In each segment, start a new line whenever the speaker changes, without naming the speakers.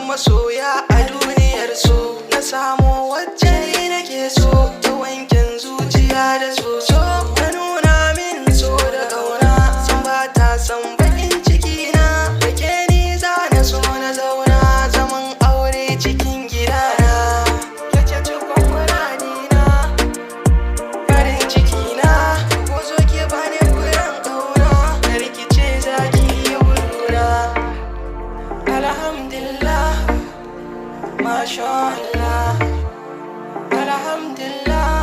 Masoya a duniyar so na samu wacce ni nake so ta wankin zuciya da soso ta nuna min so da ƙauna san ba ta san baƙin ciki na da ke ni za na so na zauna zaman aure cikin gidana yace cikon muradina farin ciki na ko zo ke bani furen ƙauna na rikice zaki yi wuruna. Alhamdulillah, Masha Allah, Alhamdulillah,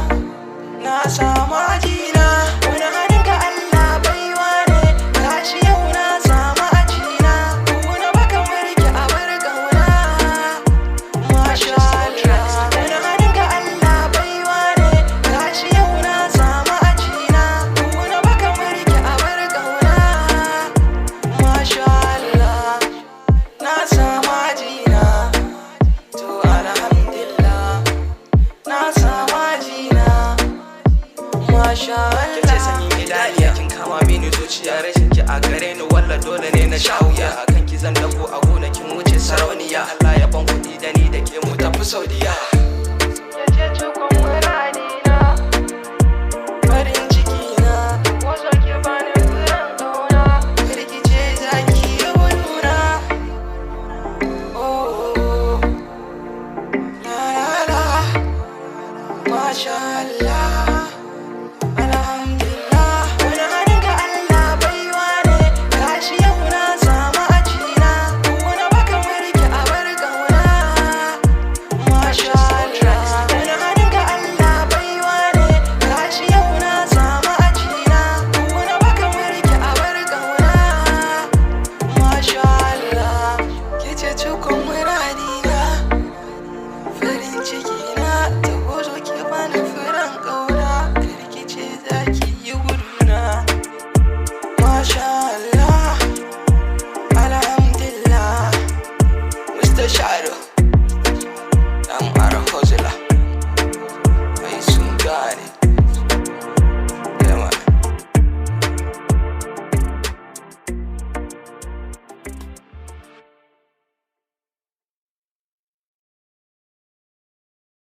na samu ajina. Wani hannun ga Allah baiwa ne, gashi yau na samu ajina. Wani baka marke a bar ƙauna. Masha Allah, wani hannun ga Allah baiwa ne, gashi yau na samu ajina. Wani baka marke a bar ƙauna. Masha Allah, na samu ajina. Kin ce sanyin idaniya kin kama mini zuciya rashin ki a gare ni walla dole ne na sha wuya.